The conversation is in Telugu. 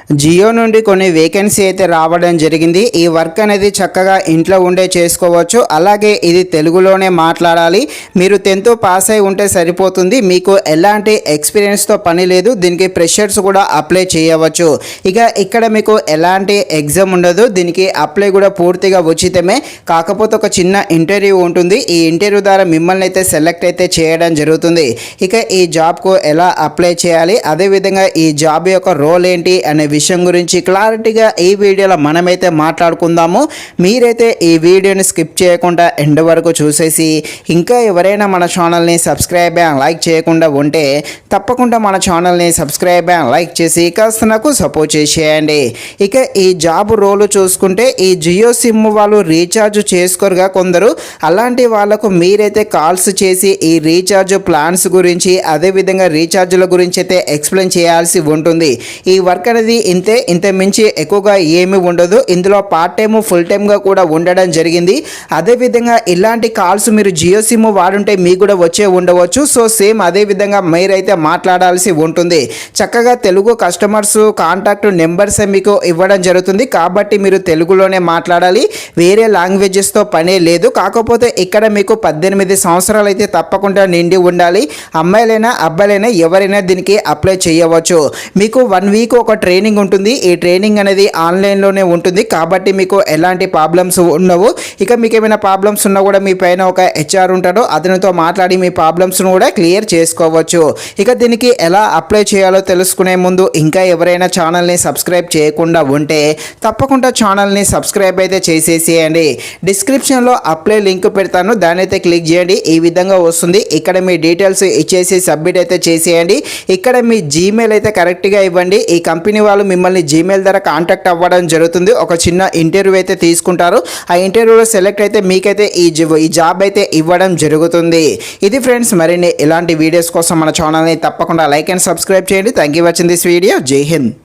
జియో నుండి కొన్ని వేకెన్సీ అయితే రావడం జరిగింది. ఈ వర్క్ అనేది చక్కగా ఇంట్లో ఉండే చేసుకోవచ్చు. అలాగే ఇది తెలుగులోనే మాట్లాడాలి. మీరు 10th పాస్ అయి ఉంటే సరిపోతుంది. మీకు ఎలాంటి ఎక్స్పీరియన్స్తో పని లేదు. దీనికి ఫ్రెషర్స్ కూడా అప్లై చేయవచ్చు. ఇక ఇక్కడ మీకు ఎలాంటి ఎగ్జామ్ ఉండదు. దీనికి అప్లై కూడా పూర్తిగా ఉచితమే. కాకపోతే ఒక చిన్న ఇంటర్వ్యూ ఉంటుంది. ఈ ఇంటర్వ్యూ ద్వారా మిమ్మల్ని అయితే సెలెక్ట్ అయితే చేయడం జరుగుతుంది. ఇక ఈ జాబ్కు ఎలా అప్లై చేయాలి, అదేవిధంగా ఈ జాబ్ యొక్క రోల్ ఏంటి అనే విషయం గురించి క్లారిటీగా ఈ వీడియోలో మనమైతే మాట్లాడుకుందాము. మీరైతే ఈ వీడియోని స్కిప్ చేయకుండా ఎండ్ వరకు చూసేసి ఇంకా ఎవరైనా మన ఛానల్ని సబ్స్క్రైబ్ అండ్ లైక్ చేయకుండా ఉంటే తప్పకుండా మన ఛానల్ని సబ్స్క్రైబ్ అండ్ లైక్ చేసి కాస్త నాకు సపోర్ట్ చేసేయండి. ఇక ఈ జాబ్ రోల్ చూసుకుంటే ఈ జియో సిమ్ వాళ్ళు రీఛార్జ్ చేసుకోరుగా కొందరు, అలాంటి వాళ్ళకు మీరైతే కాల్స్ చేసి ఈ రీఛార్జ్ ప్లాన్స్ గురించి అదేవిధంగా రీఛార్జ్ల గురించి అయితే ఎక్స్ప్లెయిన్ చేయాల్సి ఉంటుంది. ఈ వర్క్ అనేది ఇంత మించి ఎక్కువగా ఏమీ ఉండదు. ఇందులో పార్ట్ టైము ఫుల్ టైమ్గా కూడా ఉండడం జరిగింది. అదేవిధంగా ఇలాంటి కాల్స్ మీరు జియో సిమ్ వాడుంటే మీకు కూడా వచ్చే ఉండవచ్చు. సో సేమ్ అదేవిధంగా మీరైతే మాట్లాడాల్సి ఉంటుంది. చక్కగా తెలుగు కస్టమర్స్ కాంటాక్ట్ నెంబర్స్ మీకు ఇవ్వడం జరుగుతుంది. కాబట్టి మీరు తెలుగులోనే మాట్లాడాలి. వేరే లాంగ్వేజెస్తో పనే లేదు. కాకపోతే ఇక్కడ మీకు 18 సంవత్సరాలు అయితే తప్పకుండా నిండి ఉండాలి. అమ్మాయిలైనా అబ్బాయిలైనా ఎవరైనా దీనికి అప్లై చేయవచ్చు. మీకు 1 వీక్ ఒక ట్రైనింగ్ ఉంటుంది. ఈ ట్రైనింగ్ అనేది ఆన్లైన్లోనే ఉంటుంది. కాబట్టి మీకు ఎలాంటి ప్రాబ్లమ్స్ ఉండవు. ఇక మీకు ఏమైనా ప్రాబ్లమ్స్ ఉన్నా కూడా మీ పైన ఒక హెచ్ఆర్ ఉంటాడో అతనితో మాట్లాడి మీ ప్రాబ్లమ్స్ను కూడా క్లియర్ చేసుకోవచ్చు. ఇక దీనికి ఎలా అప్లై చేయాలో తెలుసుకునే ముందు ఇంకా ఎవరైనా ఛానల్ని సబ్స్క్రైబ్ చేయకుండా ఉంటే తప్పకుండా ఛానల్ని సబ్స్క్రైబ్ అయితే చేసేసేయండి. డిస్క్రిప్షన్లో అప్లై లింక్ పెడతాను, దాన్ని అయితే క్లిక్ చేయండి. ఈ విధంగా వస్తుంది. ఇక్కడ మీ డీటెయిల్స్ ఇచ్చేసి సబ్మిట్ అయితే చేసేయండి. ఇక్కడ మీ జీమెయిల్ అయితే కరెక్ట్గా ఇవ్వండి. ఈ కంపెనీ వాళ్ళు మిమ్మల్ని జీమెయిల్ ద్వారా కాంటాక్ట్ అవ్వడం జరుగుతుంది. ఒక చిన్న ఇంటర్వ్యూ అయితే తీసుకుంటారు. ఆ ఇంటర్వ్యూలో సెలెక్ట్ అయితే మీకైతే ఈ జాబ్ అయితే ఇవ్వడం జరుగుతుంది. ఇది ఫ్రెండ్స్, మరిన్ని ఇలాంటి వీడియోస్ కోసం మన ఛానల్ని తప్పకుండా లైక్ అండ్ సబ్స్క్రైబ్ చేయండి. Thank you watching this video. జై హింద్.